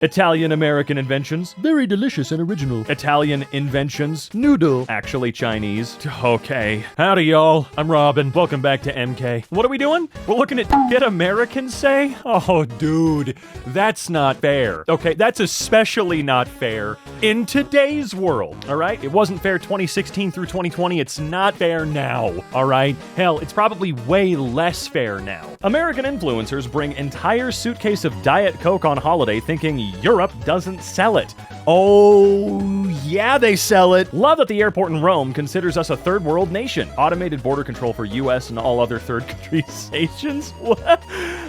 Italian-American inventions. Very delicious and original. Italian inventions. Noodle. Actually Chinese. Okay. Howdy, y'all. I'm Robin. Welcome back to EmKay. What are we doing? We're looking at shit Americans say? Oh, dude. That's not fair. Okay, that's especially not fair in today's world, all right? It wasn't fair 2016 through 2020. It's not fair now, all right? Hell, it's probably way less fair now. American influencers bring entire suitcase of Diet Coke on holiday thinking Europe doesn't sell it. Oh, yeah, they sell it. Love that the airport in Rome considers us a third world nation. Automated border control for US and all other third country nations? What?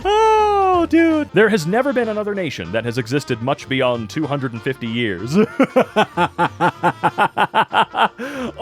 Oh, dude. There has never been another nation that has existed much beyond 250 years.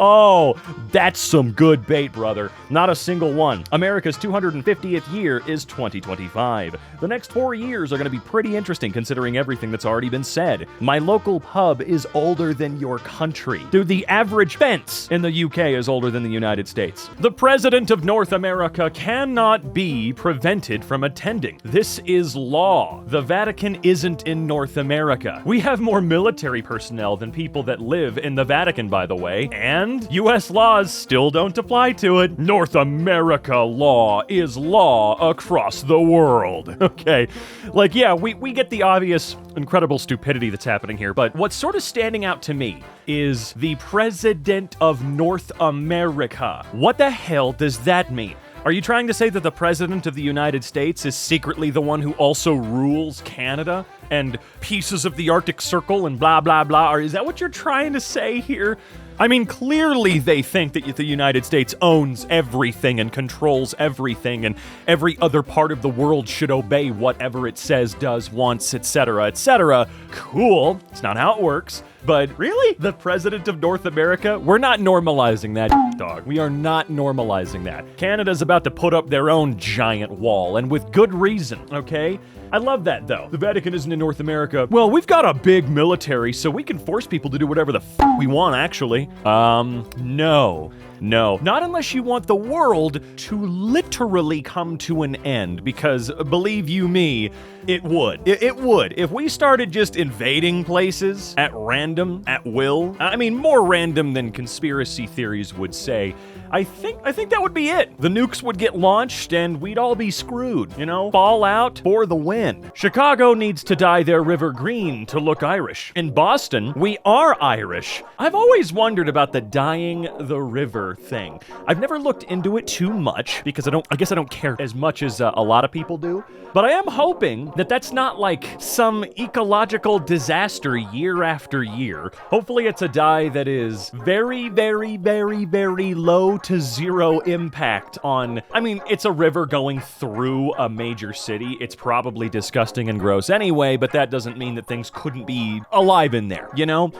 Oh, that's some good bait, brother. Not a single one. America's 250th year is 2025. The next 4 years are going to be pretty interesting considering everything that's already been said. My local pub is older than your country. Dude, the average fence in the UK is older than the United States. The President of North America cannot be prevented from attending. This is law. The Vatican isn't in North America. We have more military personnel than people that live in the Vatican, by the way, and US laws still don't apply to it. North America law is law across the world. Okay, like, yeah, we get the obvious incredible stupidity that's happening here, but what's sort of standing out to me is the President of North America. What the hell does that mean? Are you trying to say that the President of the United States is secretly the one who also rules Canada and pieces of the Arctic Circle and blah, blah, blah? Or is that what you're trying to say here? I mean, clearly they think that the United States owns everything and controls everything, and every other part of the world should obey whatever it says, does, wants, etc., etc. Cool. It's not how it works. But really? The President of North America? We're not normalizing that, dog. We are not normalizing that. Canada's about to put up their own giant wall, and with good reason, okay? I love that, though. The Vatican isn't in North America. Well, we've got a big military, so we can force people to do whatever the we want, actually. No. No, not unless you want the world to literally come to an end, because believe you me, it would. It would. If we started just invading places at random, at will, I mean, more random than conspiracy theories would say, I think that would be it. The nukes would get launched and we'd all be screwed, you know? Fallout for the win. Chicago needs to dye their river green to look Irish. In Boston, we are Irish. I've always wondered about the dyeing the river thing. I've never looked into it too much because I guess I don't care as much as a lot of people do. But I am hoping that that's not like some ecological disaster year after year. Hopefully it's a dye that is very, very, very, very low to zero impact on, I mean, it's a river going through a major city. It's probably disgusting and gross anyway, but that doesn't mean that things couldn't be alive in there, you know?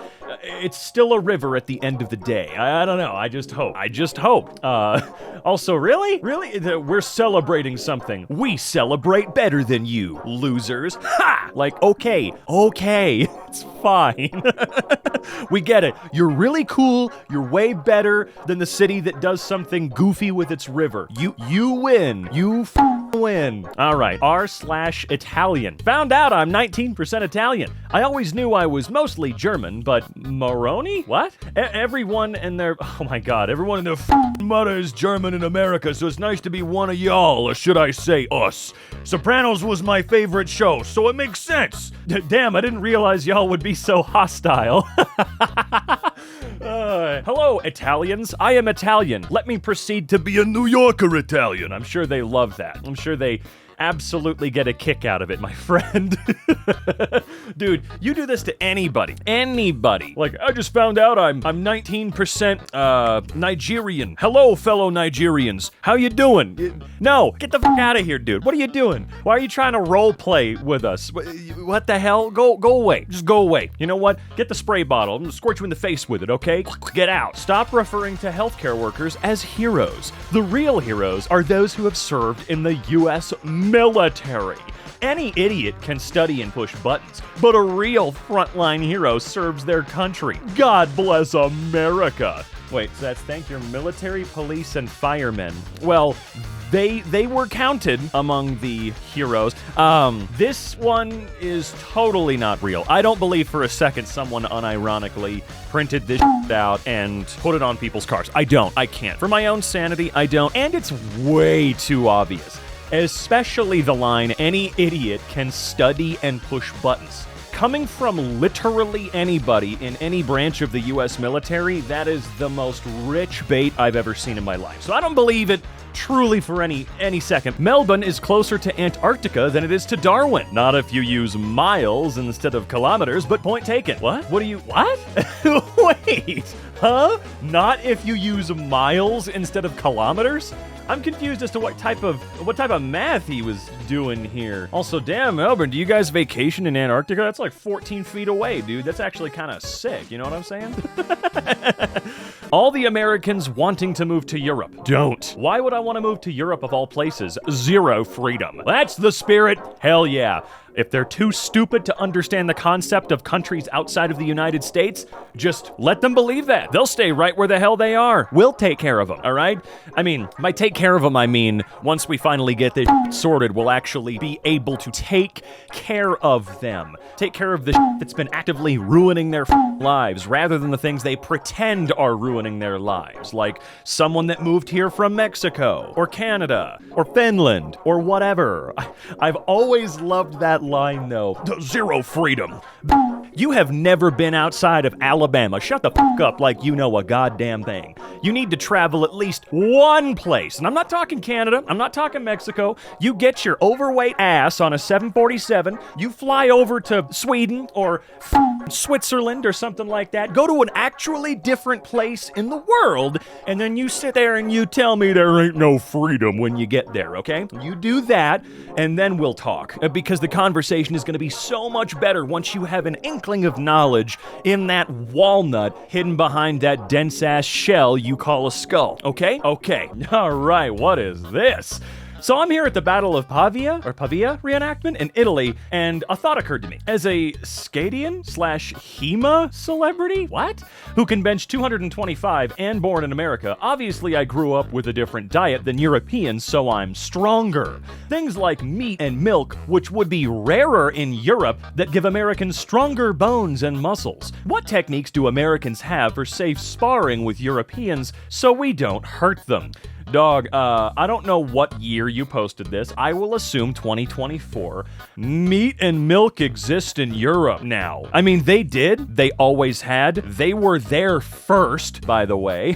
It's still a river at the end of the day. I don't know. I just hope. Also, really? We're celebrating something. We celebrate better than you, losers. Ha! Like, okay. It's fine. We get it. You're really cool. You're way better than the city that does something goofy with its river. You win. You win. All right. R/Italian. Found out I'm 19% Italian. I always knew I was mostly German, but Maroni? What? Everyone and their... Oh my god. Everyone and their mother is German in America, so it's nice to be one of y'all, or should I say us. Sopranos was my favorite show, so it makes sense. Damn, I didn't realize y'all would be so hostile. Hello, Italians. I am Italian. Let me proceed to be a New Yorker Italian. I'm sure they love that. I'm sure they absolutely get a kick out of it, my friend. Dude, you do this to anybody. Like, I just found out I'm 19% Nigerian. Hello, fellow Nigerians. How you doing? No, get the fuck out of here, dude. What are you doing? Why are you trying to role play with us? What the hell? Go away. Just go away. You know what? Get the spray bottle. I'm gonna squirt you in the face with it, okay? Get out. Stop referring to healthcare workers as heroes. The real heroes are those who have served in the U.S. military. Any idiot can study and push buttons, but a real frontline hero serves their country. God bless America. Wait, so that's thank your military, police, and firemen. Well, they were counted among the heroes. This one is totally not real. I don't believe for a second someone unironically printed this out and put it on people's cars. I can't. For my own sanity, I don't. And it's way too obvious. Especially the line, any idiot can study and push buttons. Coming from literally anybody in any branch of the US military, that is the most rich bait I've ever seen in my life. So I don't believe it truly for any second. Melbourne is closer to Antarctica than it is to Darwin. Not if you use miles instead of kilometers, but point taken. What? What? Wait, huh? Not if you use miles instead of kilometers? I'm confused as to what type of math he was doing here. Also, damn, Melbourne, do you guys vacation in Antarctica? That's like 14 feet away, dude. That's actually kind of sick, you know what I'm saying? All the Americans wanting to move to Europe. Don't. Why would I want to move to Europe of all places? Zero freedom. That's the spirit. Hell yeah. If they're too stupid to understand the concept of countries outside of the United States, just let them believe that. They'll stay right where the hell they are. We'll take care of them, all right? I mean, by take care of them, I mean, once we finally get this sorted, we'll actually be able to take care of them. Take care of the that's been actively ruining their lives, rather than the things they pretend are ruining their lives, like someone that moved here from Mexico, or Canada, or Finland, or whatever. I've always loved that line, though. Zero freedom. You have never been outside of Alabama. Shut the fuck up like you know a goddamn thing. You need to travel at least one place. And I'm not talking Canada. I'm not talking Mexico. You get your overweight ass on a 747. You fly over to Sweden or Switzerland or something like that. Go to an actually different place in the world. And then you sit there and you tell me there ain't no freedom when you get there, okay? You do that, and then we'll talk. Because the conversation is going to be so much better once you have an inkling of knowledge in that walnut hidden behind that dense-ass shell you call a skull, okay? Okay. All right, what is this? So I'm here at the Battle of Pavia reenactment in Italy, and a thought occurred to me. As a Scadian/HEMA celebrity, who can bench 225 and born in America, obviously I grew up with a different diet than Europeans, so I'm stronger. Things like meat and milk, which would be rarer in Europe, that give Americans stronger bones and muscles. What techniques do Americans have for safe sparring with Europeans so we don't hurt them? Dog, I don't know what year you posted this. I will assume 2024. Meat and milk exist in Europe now. I mean, they did. They always had. They were there first, by the way.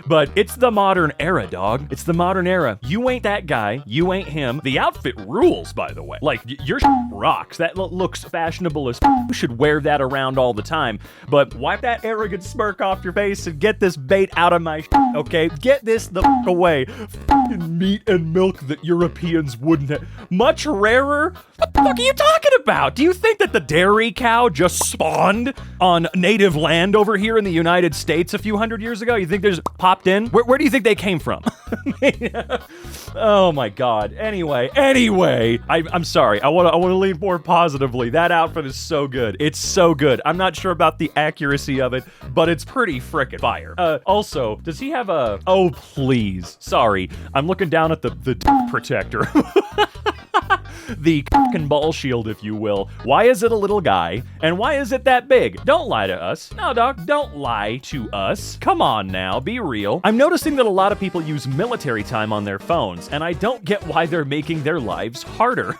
But it's the modern era, dog. It's the modern era. You ain't that guy. You ain't him. The outfit rules, by the way. Like, your rocks. That looks fashionable as you should wear that around all the time. But wipe that arrogant smirk off your face and get this bait out of my okay? Get this the away. Meat and milk that Europeans wouldn't have. Much rarer? What the fuck are you talking about? Do you think that the dairy cow just spawned on native land over here in the United States a few hundred years ago? You think they just popped in? Where do you think they came from? Oh my god. Anyway, I'm sorry. I want to lean more positively. That outfit is so good. It's so good. I'm not sure about the accuracy of it, but it's pretty frickin' fire. Also, does he have a... Oh, please. Sorry. I'm looking down at the protector. The fucking ball shield, if you will. Why is it a little guy? And why is it that big? Don't lie to us. No, dog, don't lie to us. Come on now, be real. I'm noticing that a lot of people use military time on their phones, and I don't get why they're making their lives harder.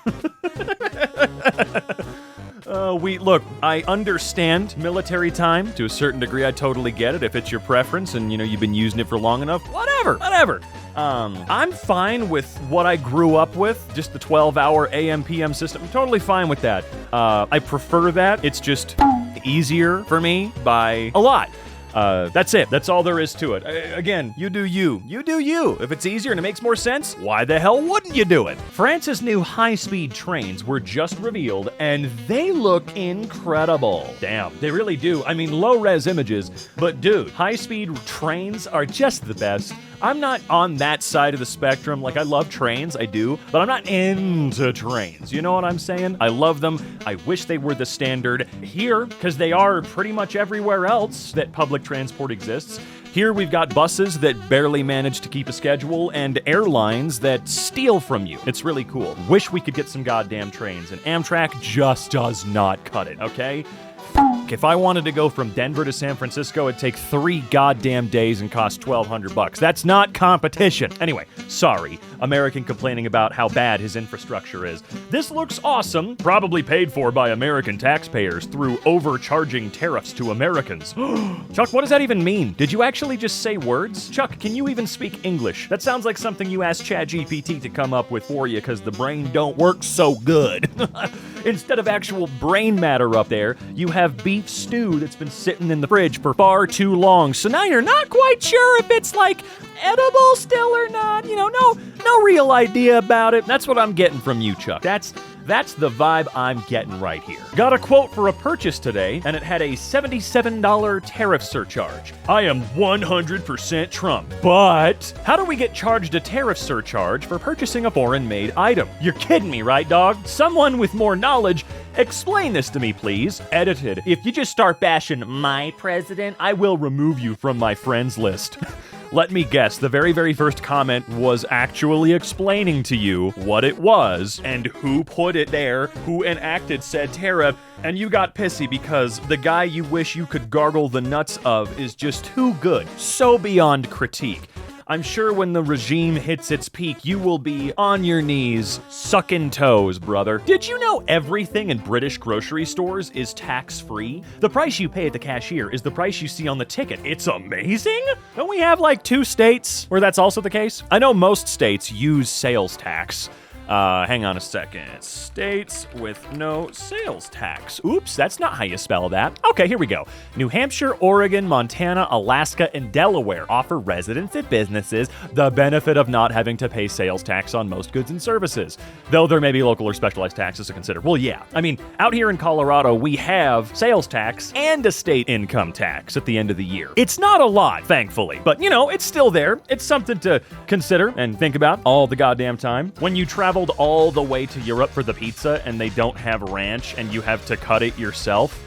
Look, I understand military time to a certain degree. I totally get it. If it's your preference and, you've been using it for long enough, whatever. I'm fine with what I grew up with, just the 12-hour AM, PM system. I'm totally fine with that. I prefer that. It's just easier for me by a lot. That's it. That's all there is to it. Again, you do you. You do you. If it's easier and it makes more sense, why the hell wouldn't you do it? France's new high-speed trains were just revealed, and they look incredible. Damn, they really do. I mean, low-res images, but dude, high-speed trains are just the best. I'm not on that side of the spectrum. Like, I love trains, I do, but I'm not into trains. You know what I'm saying? I love them. I wish they were the standard here, because they are pretty much everywhere else that public transport exists. Here we've got buses that barely manage to keep a schedule and airlines that steal from you. It's really cool. Wish we could get some goddamn trains, and Amtrak just does not cut it, okay? If I wanted to go from Denver to San Francisco, it'd take 3 goddamn days and cost $1,200. That's not competition. Anyway, sorry. American complaining about how bad his infrastructure is. This looks awesome, probably paid for by American taxpayers through overcharging tariffs to Americans. Chuck, what does that even mean? Did you actually just say words? Chuck, can you even speak English? That sounds like something you asked ChatGPT to come up with for you because the brain don't work so good. Instead of actual brain matter up there, you have beef stew that's been sitting in the fridge for far too long. So now you're not quite sure if it's like edible still or not. You know, no real idea about it. That's what I'm getting from you, Chuck. That's the vibe I'm getting right here. Got a quote for a purchase today, and it had a $77 tariff surcharge. I am 100% Trump, but how do we get charged a tariff surcharge for purchasing a foreign-made item? You're kidding me, right, dog? Someone with more knowledge, explain this to me, please. Edited. If you just start bashing my president, I will remove you from my friends list. Let me guess, the very, very first comment was actually explaining to you what it was and who put it there, who enacted said tariff, and you got pissy because the guy you wish you could gargle the nuts of is just too good, so beyond critique. I'm sure when the regime hits its peak, you will be on your knees, sucking toes, brother. Did you know everything in British grocery stores is tax-free? The price you pay at the cashier is the price you see on the ticket. It's amazing? Don't we have like 2 states where that's also the case? I know most states use sales tax. Hang on a second. States with no sales tax. Oops, that's not how you spell that. Okay, here we go. New Hampshire, Oregon, Montana, Alaska, and Delaware offer residents and businesses the benefit of not having to pay sales tax on most goods and services. Though there may be local or specialized taxes to consider. Well, yeah. I mean, out here in Colorado, we have sales tax and a state income tax at the end of the year. It's not a lot, thankfully, but you know, it's still there. It's something to consider and think about all the goddamn time. When you traveled all the way to Europe for the pizza and they don't have ranch and you have to cut it yourself.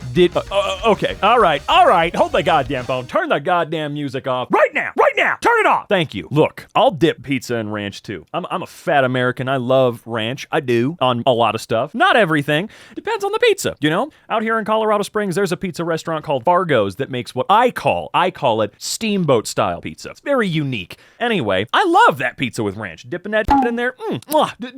Okay, all right, hold the goddamn phone, turn the goddamn music off, right now, turn it off! Thank you. Look, I'll dip pizza in ranch too. I'm a fat American, I love ranch, I do, on a lot of stuff. Not everything, depends on the pizza, you know? Out here in Colorado Springs, there's a pizza restaurant called Fargo's that makes what I call it steamboat style pizza. It's very unique. Anyway, I love that pizza with ranch. Dipping that in there,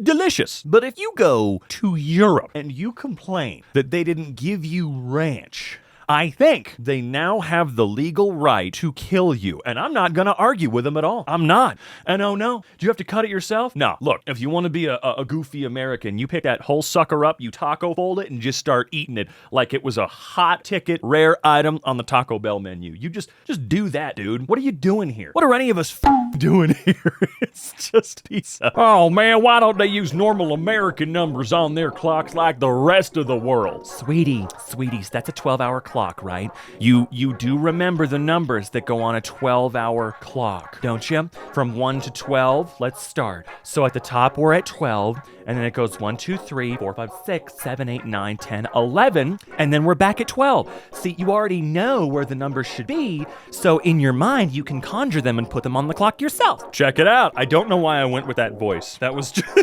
delicious. But if you go to Europe and you complain that they didn't give you ranch, I think they now have the legal right to kill you. And I'm not gonna argue with them at all. I'm not. And oh no, do you have to cut it yourself? No, look, if you want to be a goofy American, you pick that whole sucker up, you taco fold it, and just start eating it like it was a hot ticket, rare item on the Taco Bell menu. You just do that, dude. What are you doing here? What are any of us doing here? It's just pizza. Oh man, why don't they use normal American numbers on their clocks like the rest of the world? Sweeties, that's a 12-hour clock. Right? You do remember the numbers that go on a 12-hour clock, don't you? From 1 to 12, let's start. So at the top, we're at 12, and then it goes 1, 2, 3, 4, 5, 6, 7, 8, 9, 10, 11, and then we're back at 12. See, you already know where the numbers should be, so in your mind, you can conjure them and put them on the clock yourself. Check it out. I don't know why I went with that voice. That was just...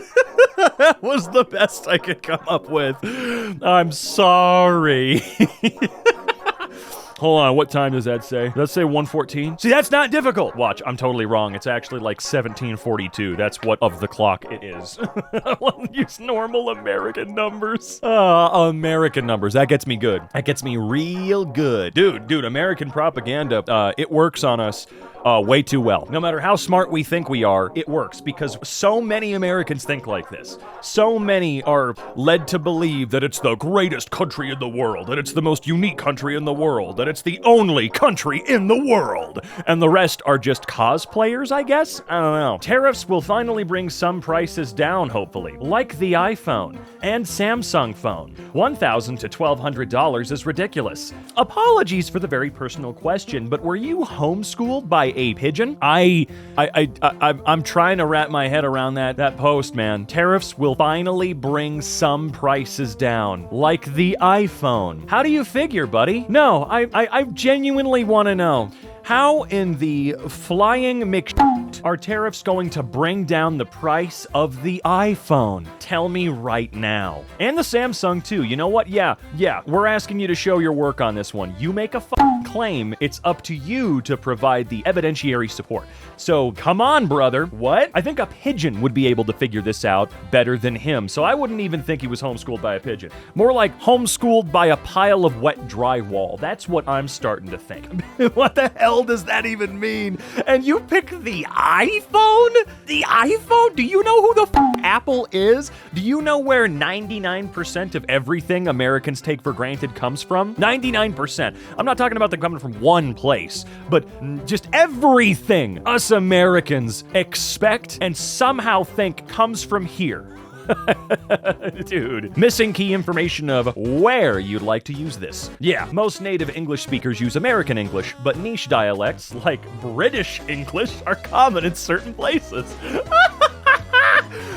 that was the best I could come up with. I'm sorry. Hold on, what time does that say? Does that say 1:14? See, that's not difficult. Watch, I'm totally wrong. It's actually like 17:42. That's what of the clock it is. I want to use normal American numbers. American numbers. That gets me good. That gets me real good. Dude, American propaganda, it works on us way too well. No matter how smart we think we are, it works because so many Americans think like this. So many are led to believe that it's the greatest country in the world, that it's the most unique country in the world, that it's the only country in the world. And the rest are just cosplayers, I guess? I don't know. Tariffs will finally bring some prices down, hopefully. Like the iPhone and Samsung phone. $1,000 to $1,200 is ridiculous. Apologies for the very personal question, but were you homeschooled by a pigeon? I'm trying to wrap my head around that post, man. Tariffs will finally bring some prices down, like the iPhone. How do you figure, buddy? No, I genuinely want to know. How in the flying are tariffs going to bring down the price of the iPhone? Tell me right now. And the Samsung too. You know what? Yeah, we're asking you to show your work on this one. You make a claim, it's up to you to provide the evidentiary support. So come on, brother. What? I think a pigeon would be able to figure this out better than him. So I wouldn't even think he was homeschooled by a pigeon. More like homeschooled by a pile of wet drywall. That's what I'm starting to think. What the hell does that even mean? And you pick the iPhone? The iPhone? Do you know who the Apple is? Do you know where 99% of everything Americans take for granted comes from? 99%. I'm not talking about them coming from one place, but just everything us Americans expect and somehow think comes from here. Dude, missing key information of where you'd like to use this. Yeah, most native English speakers use American English, but niche dialects like British English are common in certain places.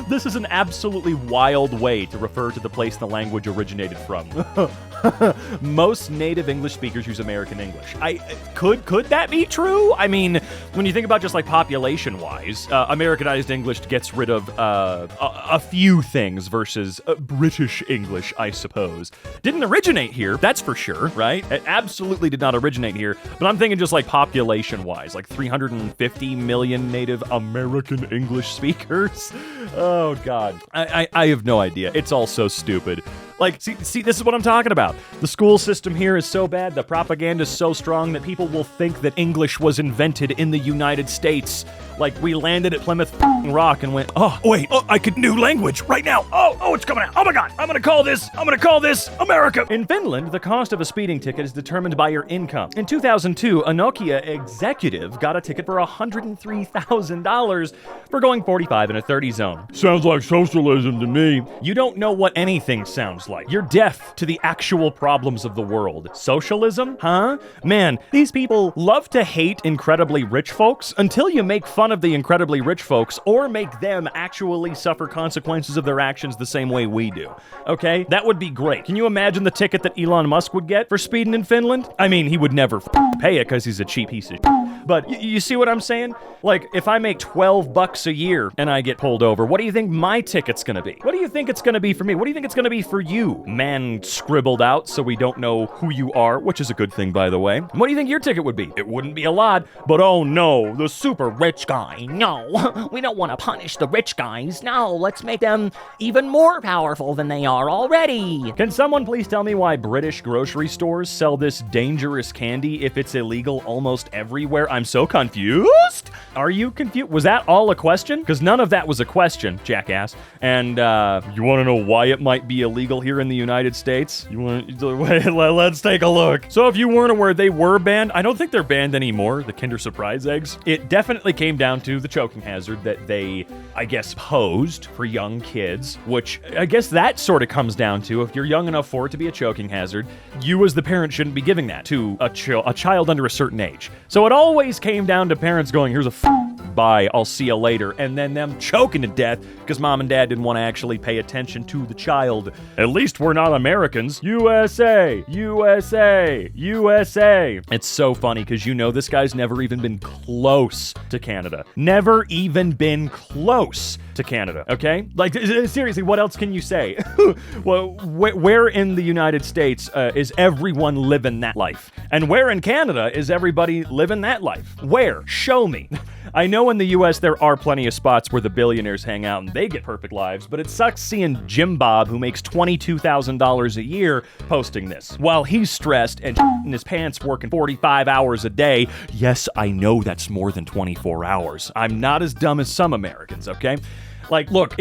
This is an absolutely wild way to refer to the place the language originated from. Most native English speakers use American English. Could that be true? I mean, when you think about just like population-wise, Americanized English gets rid of a few things versus British English, I suppose. Didn't originate here, that's for sure, right? It absolutely did not originate here, but I'm thinking just like population-wise, like 350 million native American English speakers. Oh, God. I have no idea. It's all so stupid. Like, see, this is what I'm talking about. The school system here is so bad, the propaganda is so strong that people will think that English was invented in the United States. Like, we landed at Plymouth Rock and went, I could new language right now. Oh, it's coming out. Oh my God, I'm gonna call this America. In Finland, the cost of a speeding ticket is determined by your income. In 2002, a Nokia executive got a ticket for $103,000 for going 45 in a 30 zone. Sounds like socialism to me. You don't know what anything sounds like. You're deaf to the actual problems of the world. Socialism? Huh? Man, these people love to hate incredibly rich folks until you make fun of the incredibly rich folks or make them actually suffer consequences of their actions the same way we do. Okay? That would be great. Can you imagine the ticket that Elon Musk would get for speeding in Finland? I mean, he would never pay it because he's a cheap piece of shit. But you see what I'm saying? Like, if I make $12 a year and I get pulled over, what do you think my ticket's gonna be? What do you think it's gonna be for me? What do you think it's gonna be for you? Man scribbled out so we don't know who you are, which is a good thing, by the way. What do you think your ticket would be? It wouldn't be a lot, but oh no, the super rich guy. No, we don't want to punish the rich guys. No, let's make them even more powerful than they are already. Can someone please tell me why British grocery stores sell this dangerous candy if it's illegal almost everywhere? I'm so confused. Are you confused? Was that all a question? Because none of that was a question, jackass. And you want to know why it might be illegal here in the United States? Let's take a look. So if you weren't aware, they were banned. I don't think they're banned anymore, the Kinder Surprise eggs. It definitely came down to the choking hazard that they, I guess, posed for young kids, which I guess that sort of comes down to if you're young enough for it to be a choking hazard, you as the parent shouldn't be giving that to a child under a certain age. So it always came down to parents going, here's a bye, I'll see you later, and then them choking to death because mom and dad didn't want to actually pay attention to the child. At least we're not Americans. USA, USA, USA. It's so funny because you know this guy's never even been close to Canada. Never even been close to Canada, okay? Like, seriously, what else can you say? Well, where in the United States is everyone living that life? And where in Canada is everybody living that life? Where? Show me. I know in the US there are plenty of spots where the billionaires hang out and they get perfect lives, but it sucks seeing Jim Bob, who makes $22,000 a year, posting this. While he's stressed and in his pants working 45 hours a day. Yes, I know that's more than 24 hours. I'm not as dumb as some Americans, okay? Like, look,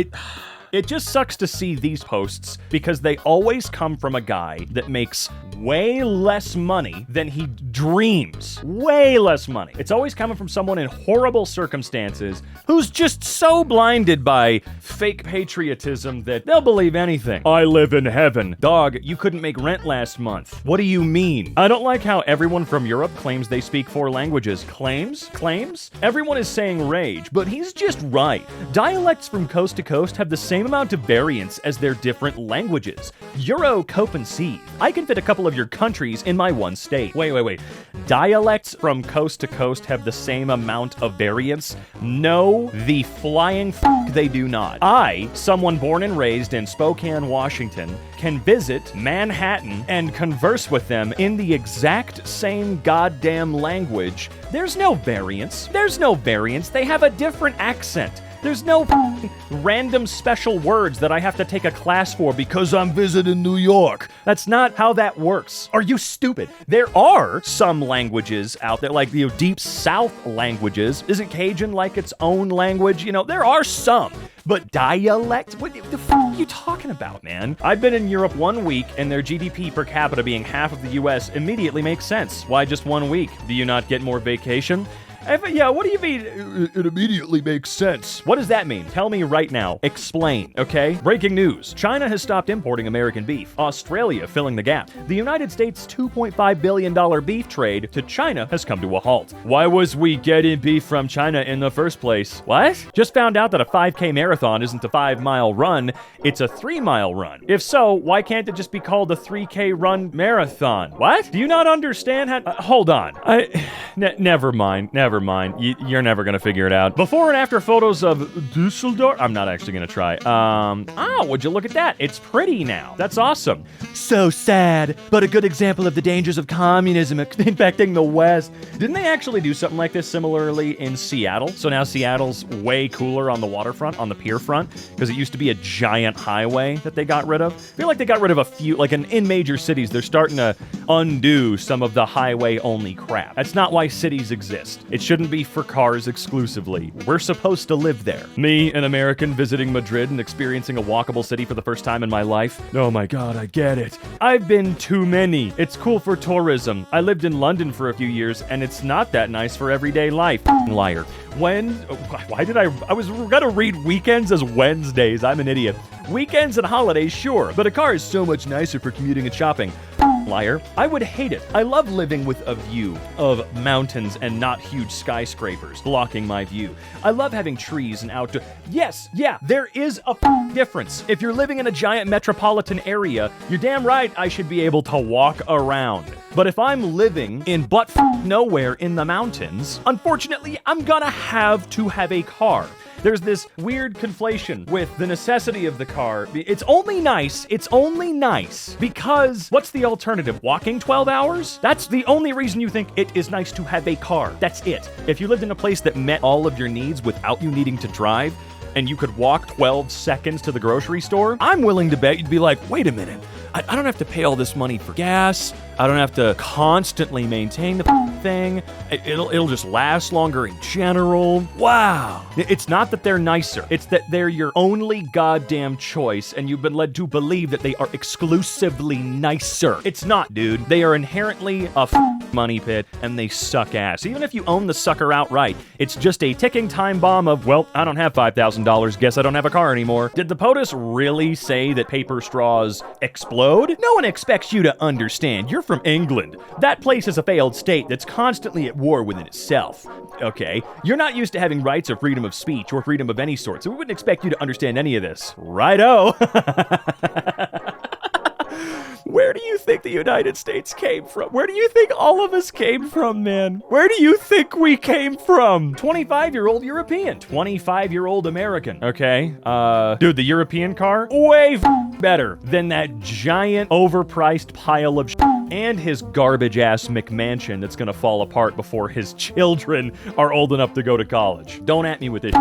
It just sucks to see these posts because they always come from a guy that makes way less money than he dreams. Way less money. It's always coming from someone in horrible circumstances who's just so blinded by fake patriotism that they'll believe anything. I live in heaven. Dog, you couldn't make rent last month. What do you mean? I don't like how everyone from Europe claims they speak 4 languages. Claims? Everyone is saying rage, but he's just right. Dialects from coast to coast have the same amount of variance as their different languages. Euro cope and see. I can fit a couple of your countries in my one state. Wait. Dialects from coast to coast have the same amount of variance? No, the flying they do not. I, someone born and raised in Spokane, Washington, can visit Manhattan and converse with them in the exact same goddamn language. There's no variance. They have a different accent. There's no random special words that I have to take a class for because I'm visiting New York. That's not how that works. Are you stupid? There are some languages out there, like the Deep South languages. Isn't Cajun like its own language? You know, there are some. But dialect? What the are you talking about, man? I've been in Europe 1 week, and their GDP per capita being half of the US immediately makes sense. Why just 1 week? Do you not get more vacation? Yeah, what do you mean? It immediately makes sense. What does that mean? Tell me right now. Explain, okay? Breaking news. China has stopped importing American beef. Australia filling the gap. The United States' $2.5 billion beef trade to China has come to a halt. Why was we getting beef from China in the first place? What? Just found out that a 5K marathon isn't a 5-mile run, it's a 3-mile run. If so, why can't it just be called a 3K run marathon? What? Do you not understand how... hold on. Never mind. You're never gonna figure it out. Before and after photos of Dusseldorf. I'm not actually gonna try. Would you look at that? It's pretty now. That's awesome. So sad, but a good example of the dangers of communism infecting the West. Didn't they actually do something like this similarly in Seattle? So now Seattle's way cooler on the waterfront, on the pier front, because it used to be a giant highway that they got rid of. I feel like they got rid of a few, like in major cities, they're starting to undo some of the highway-only crap. That's not why cities exist. It shouldn't be for cars exclusively. We're supposed to live there. Me, an American visiting Madrid and experiencing a walkable city for the first time in my life. Oh my god, I get it. I've been too many. It's cool for tourism. I lived in London for a few years, and it's not that nice for everyday life. Liar. I was gonna read weekends as Wednesdays. I'm an idiot. Weekends and holidays, sure, but a car is so much nicer for commuting and shopping. Liar. I would hate it. I love living with a view of mountains and not huge skyscrapers blocking my view. I love having trees and outdoor... Yes, yeah, there is a difference. If you're living in a giant metropolitan area, you're damn right I should be able to walk around. But if I'm living in nowhere in the mountains, unfortunately, I'm gonna have to have a car. There's this weird conflation with the necessity of the car. It's only nice because what's the alternative? Walking 12 hours? That's the only reason you think it is nice to have a car. That's it. If you lived in a place that met all of your needs without you needing to drive, and you could walk 12 seconds to the grocery store, I'm willing to bet you'd be like, wait a minute, I don't have to pay all this money for gas. I don't have to constantly maintain the thing. It'll just last longer in general. Wow. It's not that they're nicer. It's that they're your only goddamn choice, and you've been led to believe that they are exclusively nicer. It's not, dude. They are inherently a money pit, and they suck ass. Even if you own the sucker outright, it's just a ticking time bomb of, well, I don't have $5,000. Guess I don't have a car anymore. Did the POTUS really say that paper straws explode? No one expects you to understand. You're from England. That place is a failed state that's constantly at war within itself. Okay, you're not used to having rights or freedom of speech or freedom of any sort, so we wouldn't expect you to understand any of this. Righto. Where do you think the United States came from? Where do you think all of us came from, man? Where do you think we came from? 25-year-old European, 25-year-old American, okay? Dude, the European car, way better than that giant overpriced pile of and his garbage-ass McMansion that's gonna fall apart before his children are old enough to go to college. Don't at me with it.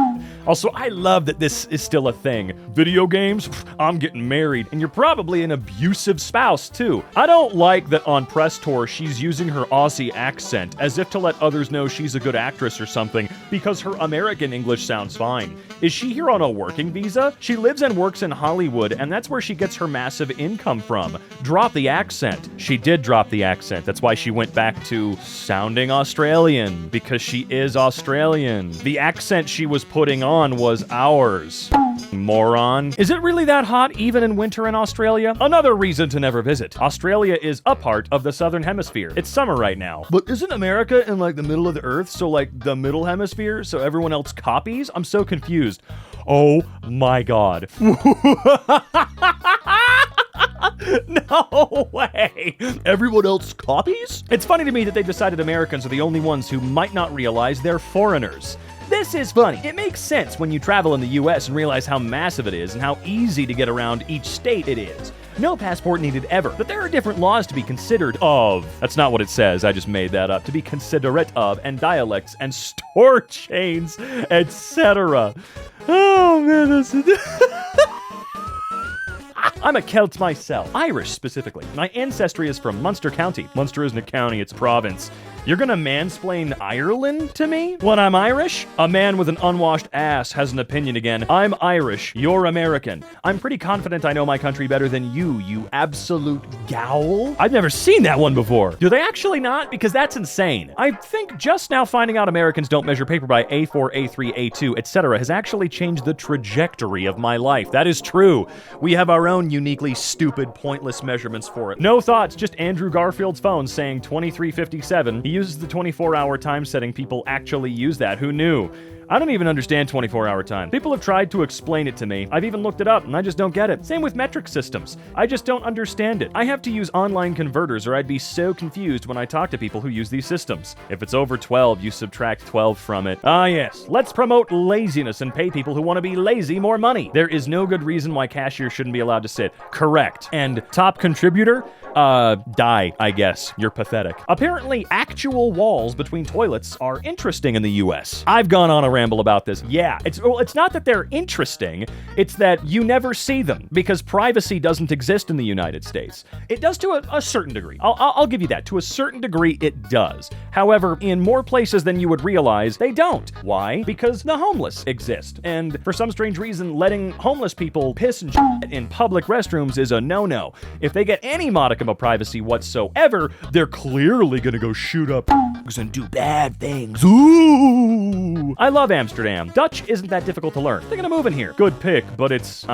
Also, I love that this is still a thing. Video games? I'm getting married. And you're probably an abusive spouse, too. I don't like that on press tour she's using her Aussie accent as if to let others know she's a good actress or something because her American English sounds fine. Is she here on a working visa? She lives and works in Hollywood, and that's where she gets her massive income from. Drop the accent. She did drop the accent. That's why she went back to sounding Australian, because she is Australian. The accent she was putting on was ours. Moron. Is it really that hot even in winter in Australia? Another reason to never visit. Australia is a part of the southern hemisphere. It's summer right now. But isn't America in like the middle of the earth, so like the middle hemisphere, so everyone else copies? I'm so confused. Oh my god. No way! Everyone else copies? It's funny to me that they've decided Americans are the only ones who might not realize they're foreigners. This is funny. It makes sense when you travel in the US and realize how massive it is and how easy to get around each state it is. No passport needed ever, but there are different laws to be considered of. That's not what it says, I just made that up. To be considerate of, and dialects, and store chains, etc. Oh man, this is... I'm a Celt myself. Irish, specifically. My ancestry is from Munster County. Munster isn't a county, it's a province. You're gonna mansplain Ireland to me? When I'm Irish? A man with an unwashed ass has an opinion again. I'm Irish, you're American. I'm pretty confident I know my country better than you absolute gowl. I've never seen that one before. Do they actually not? Because that's insane. I think just now finding out Americans don't measure paper by A4, A3, A2, etc. has actually changed the trajectory of my life. That is true. We have our own uniquely stupid, pointless measurements for it. No thoughts, just Andrew Garfield's phone saying 2357. He uses the 24-hour time setting. People actually use that. Who knew? I don't even understand 24-hour time. People have tried to explain it to me. I've even looked it up, and I just don't get it. Same with metric systems. I just don't understand it. I have to use online converters, or I'd be so confused when I talk to people who use these systems. If it's over 12, you subtract 12 from it. Ah yes, let's promote laziness and pay people who want to be lazy more money. There is no good reason why cashiers shouldn't be allowed to sit. Correct. And top contributor? Die, I guess. You're pathetic. Apparently, actual walls between toilets are interesting in the US. I've gone on a ramble about this. Yeah, it's not that they're interesting, it's that you never see them, because privacy doesn't exist in the United States. It does to a certain degree. I'll give you that. To a certain degree, it does. However, in more places than you would realize, they don't. Why? Because the homeless exist. And for some strange reason, letting homeless people piss and shit in public restrooms is a no-no. If they get any modicum of privacy whatsoever, they're clearly gonna go shoot up and do bad things. Ooh! I love Amsterdam. Dutch isn't that difficult to learn. They're gonna move in here. Good pick, but it's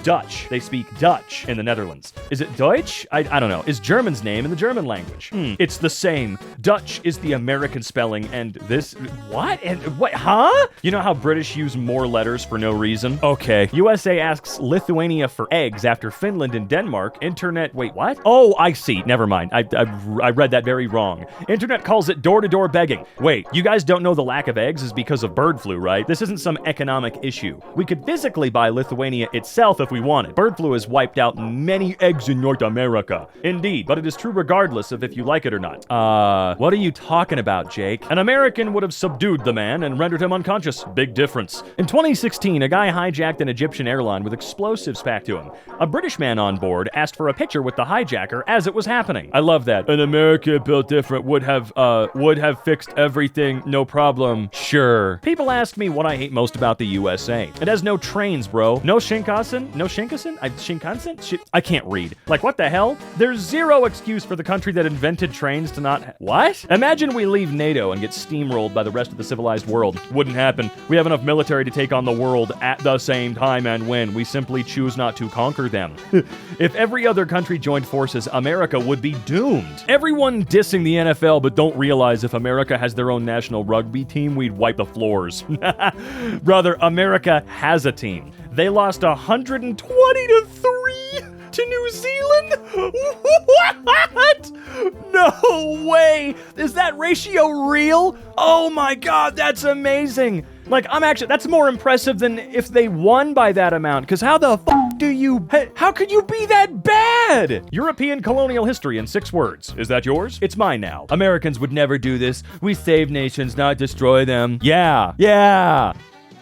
Dutch. They speak Dutch in the Netherlands. Is it Deutsch? I don't know. Is German's name in the German language? It's the same. Dutch is the American spelling, and this... What? And what? Huh? You know how British use more letters for no reason? Okay. USA asks Lithuania for eggs after Finland and Denmark. Internet... Wait, what? Oh, I see. Never mind. I read that very wrong. Internet calls it door-to-door begging. Wait, you guys don't know the lack of eggs is because of bird flu, right? This isn't some economic issue. We could physically buy Lithuania itself if we wanted. Bird flu has wiped out many eggs in North America. Indeed, but it is true regardless of if you like it or not. What are you talking about, Jake? An American would have subdued the man and rendered him unconscious. Big difference. In 2016, a guy hijacked an Egyptian airline with explosives packed to him. A British man on board asked for a picture with the hijacker as it was happening. I love that. An America built different would have fixed everything, no problem. Sure. People ask me what I hate most about the USA. It has no trains, bro. No Shinkansen? No Shinkansen? Shinkansen? I can't read. Like, what the hell? There's zero excuse for the country that invented trains to not... What? Imagine we leave NATO and get steamrolled by the rest of the civilized world. Wouldn't happen. We have enough military to take on the world at the same time and win. We simply choose not to conquer them. If every other country joined forces, America would be doomed. Everyone dissing the NFL but don't realize if America has their own national rugby team, we'd wipe the floors. Brother, America has a team. They lost 120-3 to New Zealand? What? No way! Is that ratio real? Oh my god, that's amazing! Like, that's more impressive than if they won by that amount, because how the f*** do how could you be that bad? European colonial history in 6 words. Is that yours? It's mine now. Americans would never do this. We save nations, not destroy them. Yeah.